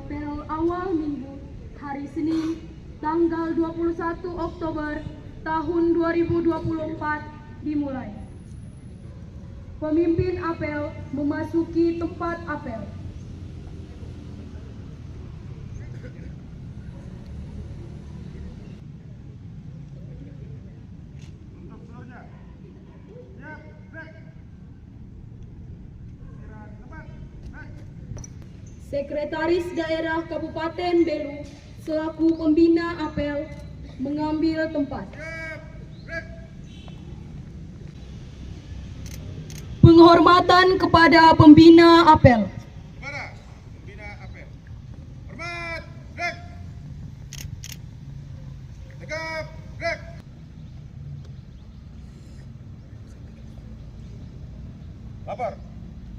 apel awal minggu hari Senin tanggal 21 Oktober tahun 2024 dimulai. Pemimpin apel memasuki tempat apel. Sekretaris Daerah Kabupaten Belu selaku pembina apel mengambil tempat. Penghormatan kepada pembina apel. Hormat, break. Tegap, break. Lapor,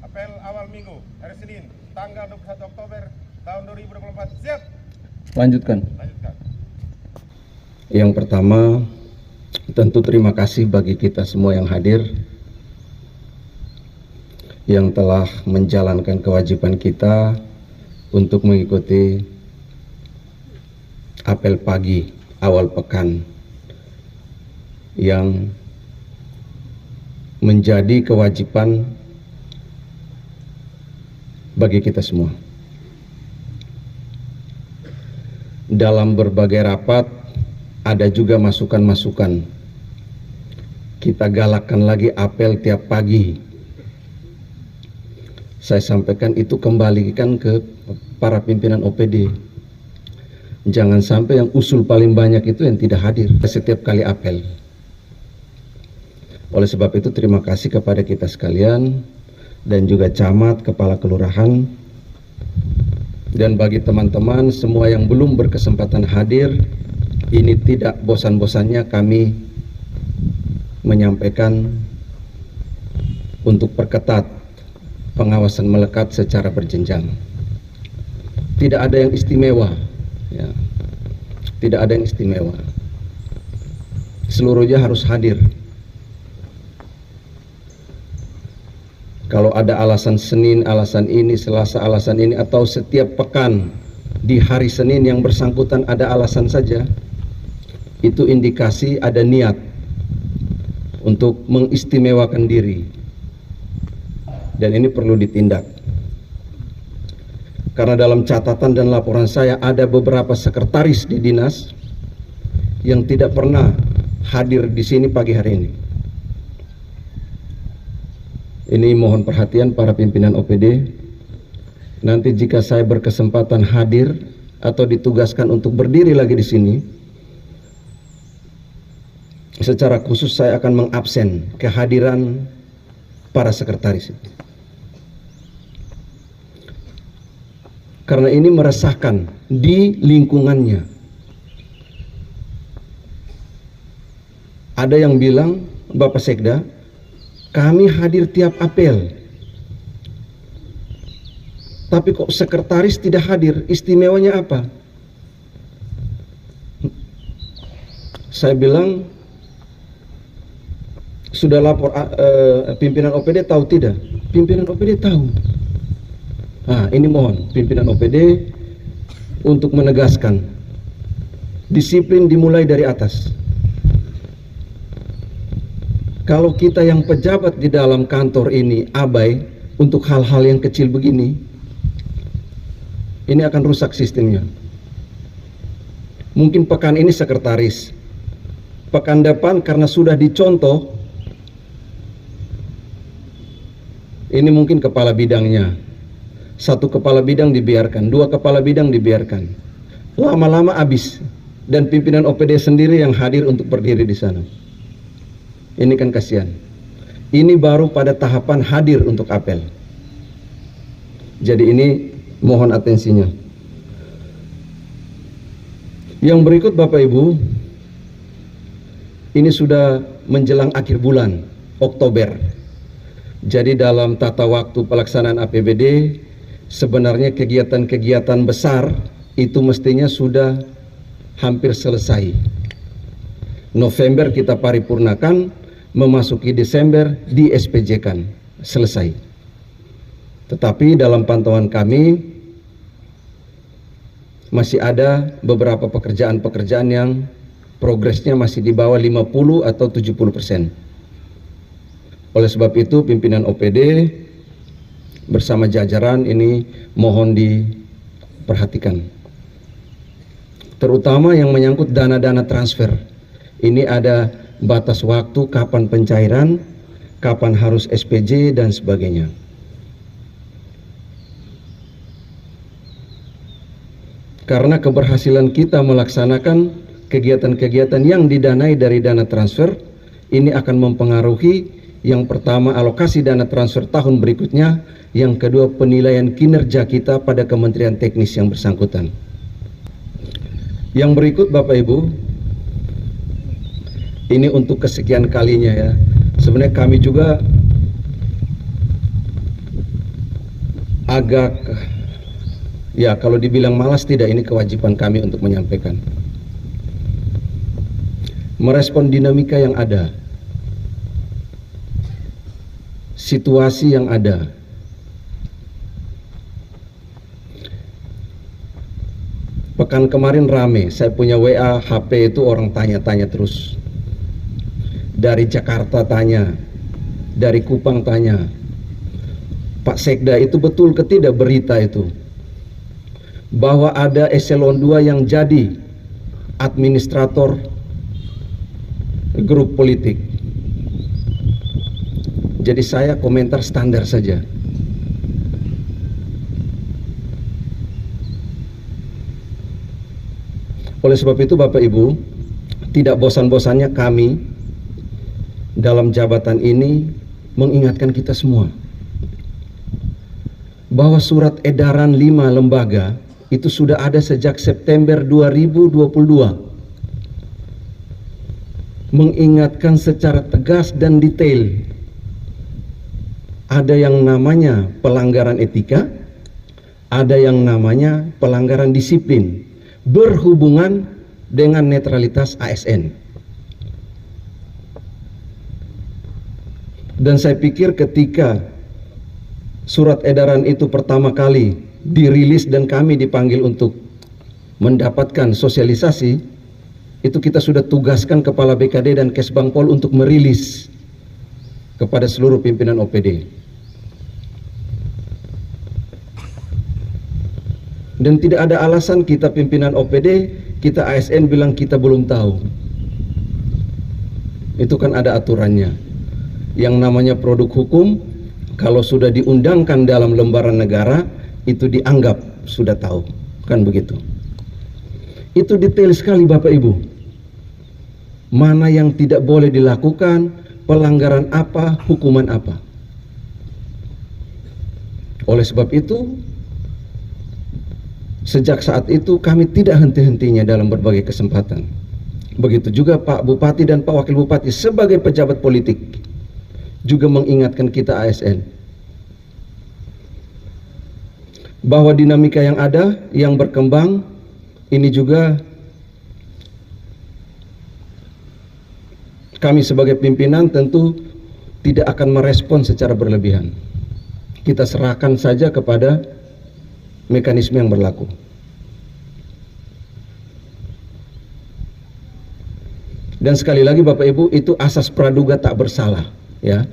apel awal minggu hari Senin tanggal 21 Oktober tahun 2024. Siap. Lanjutkan. Lanjutkan. Yang pertama, tentu terima kasih bagi kita semua yang hadir, yang telah menjalankan kewajiban kita untuk mengikuti apel pagi awal pekan yang menjadi kewajiban bagi kita semua. Dalam berbagai rapat ada juga masukan-masukan. Kita galakkan lagi apel tiap pagi. Saya sampaikan itu kembalikan ke para pimpinan OPD. Jangan sampai yang usul paling banyak itu yang tidak hadir setiap kali apel. Oleh sebab itu terima kasih kepada kita sekalian dan juga camat, kepala kelurahan, dan bagi teman-teman semua yang belum berkesempatan hadir, ini tidak bosan-bosannya kami menyampaikan untuk perketat pengawasan melekat secara berjenjang. Tidak ada yang istimewa, ya. Tidak ada yang istimewa. Seluruhnya harus hadir. Kalau ada alasan Senin, alasan ini, Selasa, alasan ini, atau setiap pekan di hari Senin yang bersangkutan ada alasan saja, itu indikasi ada niat untuk mengistimewakan diri. Dan ini perlu ditindak. Karena dalam catatan dan laporan saya ada beberapa sekretaris di dinas yang tidak pernah hadir di sini pagi hari ini. Ini mohon perhatian para pimpinan OPD. Nanti jika saya berkesempatan hadir atau ditugaskan untuk berdiri lagi di sini, secara khusus saya akan mengabsen kehadiran para sekretaris. Karena ini meresahkan di lingkungannya. Ada yang bilang, Bapak Sekda, kami hadir tiap apel, tapi kok sekretaris tidak hadir, istimewanya apa? Saya bilang, sudah lapor pimpinan OPD tahu tidak? Pimpinan OPD tahu. Nah, ini mohon pimpinan OPD untuk menegaskan, disiplin dimulai dari atas. Kalau kita yang pejabat di dalam kantor ini abai untuk hal-hal yang kecil begini, ini akan rusak sistemnya. Mungkin pekan ini sekretaris, pekan depan karena sudah dicontoh, ini mungkin kepala bidangnya. Satu kepala bidang dibiarkan, dua kepala bidang dibiarkan. Lama-lama habis, dan pimpinan OPD sendiri yang hadir untuk berdiri di sana. Ini kan kasihan. Ini baru pada tahapan hadir untuk apel. Jadi ini mohon atensinya. Yang berikut Bapak Ibu, ini sudah menjelang akhir bulan Oktober. Jadi dalam tata waktu pelaksanaan APBD, sebenarnya kegiatan-kegiatan besar itu mestinya sudah hampir selesai. November kita paripurnakan, memasuki Desember di SPJ-kan, selesai. Tetapi dalam pantauan kami, masih ada beberapa pekerjaan-pekerjaan yang progresnya masih di bawah 50 atau 70%. Oleh sebab itu pimpinan OPD bersama jajaran ini mohon diperhatikan. Terutama yang menyangkut dana-dana transfer. Ini ada batas waktu kapan pencairan, kapan harus SPJ dan sebagainya. Karena keberhasilan kita melaksanakan kegiatan-kegiatan yang didanai dari dana transfer, ini akan mempengaruhi yang pertama alokasi dana transfer tahun berikutnya, yang kedua penilaian kinerja kita pada kementerian teknis yang bersangkutan. Yang berikut Bapak Ibu, ini untuk kesekian kalinya ya. Sebenarnya kami juga agak, ya kalau dibilang malas tidak, ini kewajiban kami untuk menyampaikan. Merespon dinamika yang ada, situasi yang ada. Pekan kemarin rame, saya punya WA, HP itu orang tanya-tanya terus. Dari Jakarta tanya, dari Kupang tanya, Pak Sekda itu betul ke tidak berita itu? Bahwa ada eselon 2 yang jadi administrator grup politik. Jadi saya komentar standar saja. Oleh sebab itu Bapak Ibu, tidak bosan-bosannya kami dalam jabatan ini mengingatkan kita semua bahwa surat edaran 5 lembaga itu sudah ada sejak September 2022, mengingatkan secara tegas dan detail ada yang namanya pelanggaran etika, ada yang namanya pelanggaran disiplin berhubungan dengan netralitas ASN. Dan saya pikir ketika surat edaran itu pertama kali dirilis dan kami dipanggil untuk mendapatkan sosialisasi, itu kita sudah tugaskan Kepala BKD dan Kesbangpol untuk merilis kepada seluruh pimpinan OPD. Dan tidak ada alasan kita pimpinan OPD, kita ASN bilang kita belum tahu. Itu kan ada aturannya. Yang namanya produk hukum, kalau sudah diundangkan dalam lembaran negara, itu dianggap sudah tahu. Kan begitu. Itu detail sekali Bapak Ibu. Mana yang tidak boleh dilakukan, pelanggaran apa, hukuman apa. Oleh sebab itu, sejak saat itu kami tidak henti-hentinya dalam berbagai kesempatan. Begitu juga Pak Bupati dan Pak Wakil Bupati sebagai pejabat politik juga mengingatkan kita ASN bahwa dinamika yang ada, yang berkembang, ini juga kami sebagai pimpinan tentu tidak akan merespon secara berlebihan. Kita serahkan saja kepada mekanisme yang berlaku. Dan sekali lagi Bapak Ibu, itu asas praduga tak bersalah, ya.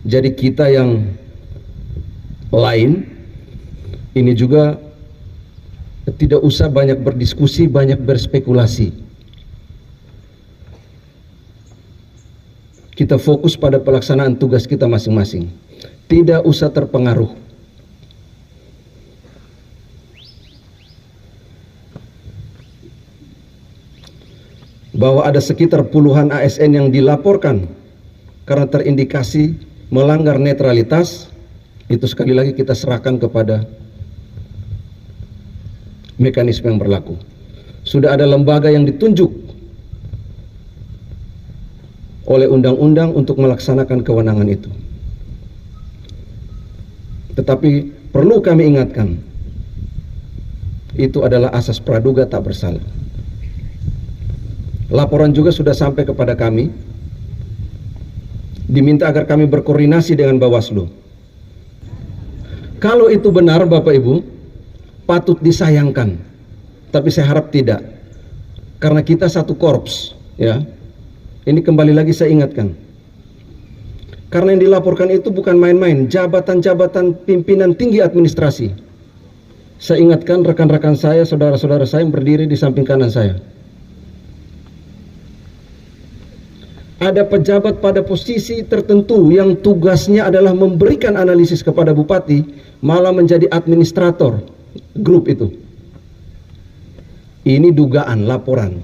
Jadi kita yang lain ini juga tidak usah banyak berdiskusi, banyak berspekulasi. Kita fokus pada pelaksanaan tugas kita masing-masing. Tidak usah terpengaruh. Bahwa ada sekitar puluhan ASN yang dilaporkan karena terindikasi melanggar netralitas, itu sekali lagi kita serahkan kepada mekanisme yang berlaku. Sudah ada lembaga yang ditunjuk oleh undang-undang untuk melaksanakan kewenangan itu. Tetapi perlu kami ingatkan, itu adalah asas praduga tak bersalah. Laporan juga sudah sampai kepada kami, diminta agar kami berkoordinasi dengan Bawaslu. Kalau itu benar Bapak Ibu, patut disayangkan Tapi saya harap tidak, karena kita satu korps, ya. Ini kembali lagi saya ingatkan, karena yang dilaporkan itu bukan main-main, jabatan-jabatan pimpinan tinggi administrasi. Saya ingatkan rekan-rekan saya, saudara-saudara saya yang berdiri di samping kanan saya. Ada pejabat pada posisi tertentu yang tugasnya adalah memberikan analisis kepada bupati, malah menjadi administrator grup itu. Ini dugaan, laporan.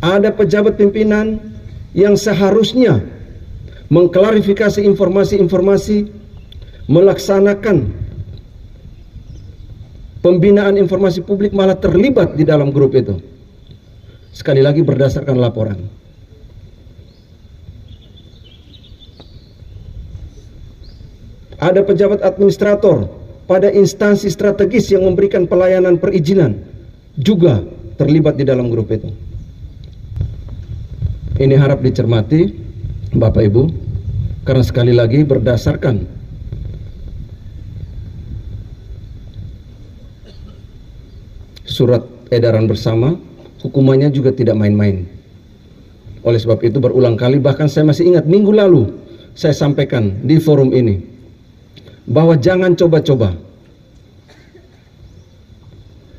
Ada pejabat pimpinan yang seharusnya mengklarifikasi informasi-informasi, melaksanakan pembinaan informasi publik, malah terlibat di dalam grup itu. Sekali lagi berdasarkan laporan. Ada pejabat administrator pada instansi strategis yang memberikan pelayanan perizinan juga terlibat di dalam grup itu. Ini harap dicermati Bapak Ibu, karena sekali lagi berdasarkan surat edaran bersama, hukumannya juga tidak main-main. Oleh sebab itu berulang kali, bahkan saya masih ingat minggu lalu saya sampaikan di forum ini, bahwa jangan coba-coba.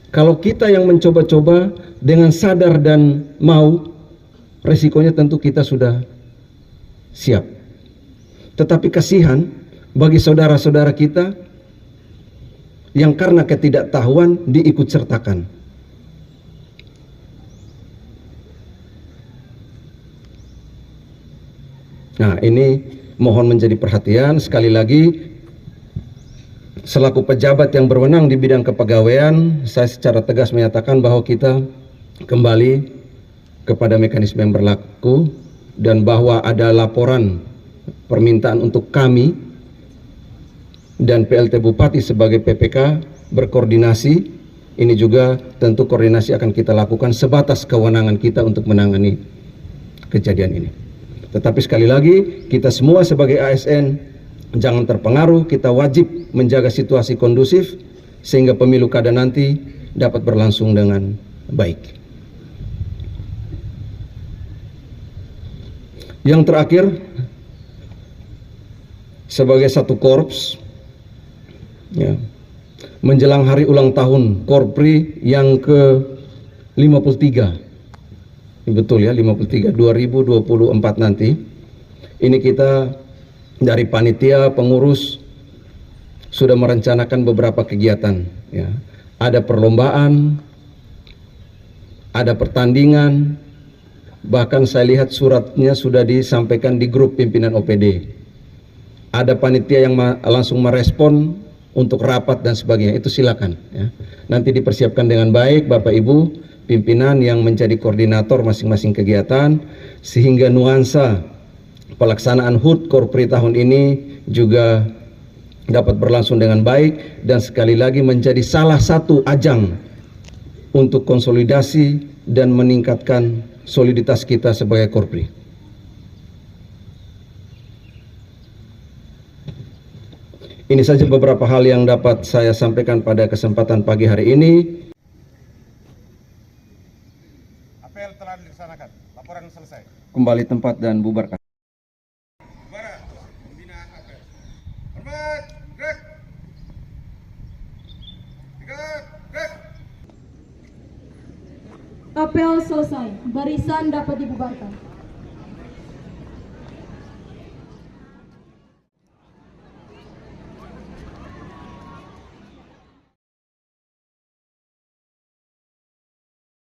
Kalau kita yang mencoba-coba dengan sadar dan mau, resikonya tentu kita sudah siap. Tetapi kasihan bagi saudara-saudara kita yang karena ketidaktahuan diikut sertakan. Nah, ini mohon menjadi perhatian. Sekali lagi, selaku pejabat yang berwenang di bidang kepegawaian, saya secara tegas menyatakan bahwa kita kembali kepada mekanisme yang berlaku, dan bahwa ada laporan permintaan untuk kami dan PLT Bupati sebagai PPK berkoordinasi. Ini juga tentu koordinasi akan kita lakukan sebatas kewenangan kita untuk menangani kejadian ini. Tetapi sekali lagi, kita semua sebagai ASN jangan terpengaruh, kita wajib menjaga situasi kondusif sehingga pemilu kada nanti dapat berlangsung dengan baik. Yang terakhir, sebagai satu korps, ya, menjelang hari ulang tahun Korpri yang ke-53, betul ya, 53, 2024 nanti, ini kita dari panitia pengurus sudah merencanakan beberapa kegiatan, ya. Ada perlombaan, ada pertandingan, bahkan saya lihat suratnya sudah disampaikan di grup pimpinan OPD. Ada panitia yang langsung merespon untuk rapat dan sebagainya, itu silakan, ya. Nanti dipersiapkan dengan baik Bapak Ibu pimpinan yang menjadi koordinator masing-masing kegiatan, sehingga nuansa pelaksanaan HUT Korpri tahun ini juga dapat berlangsung dengan baik, dan sekali lagi menjadi salah satu ajang untuk konsolidasi dan meningkatkan soliditas kita sebagai Korpri. Ini saja beberapa hal yang dapat saya sampaikan pada kesempatan pagi hari ini. Apel telah dilaksanakan. Laporan selesai. Kembali tempat dan bubarkan. Bubaran pembinaan apel. Hormat, gerak. Gerak. Apel selesai. Barisan dapat dibubarkan.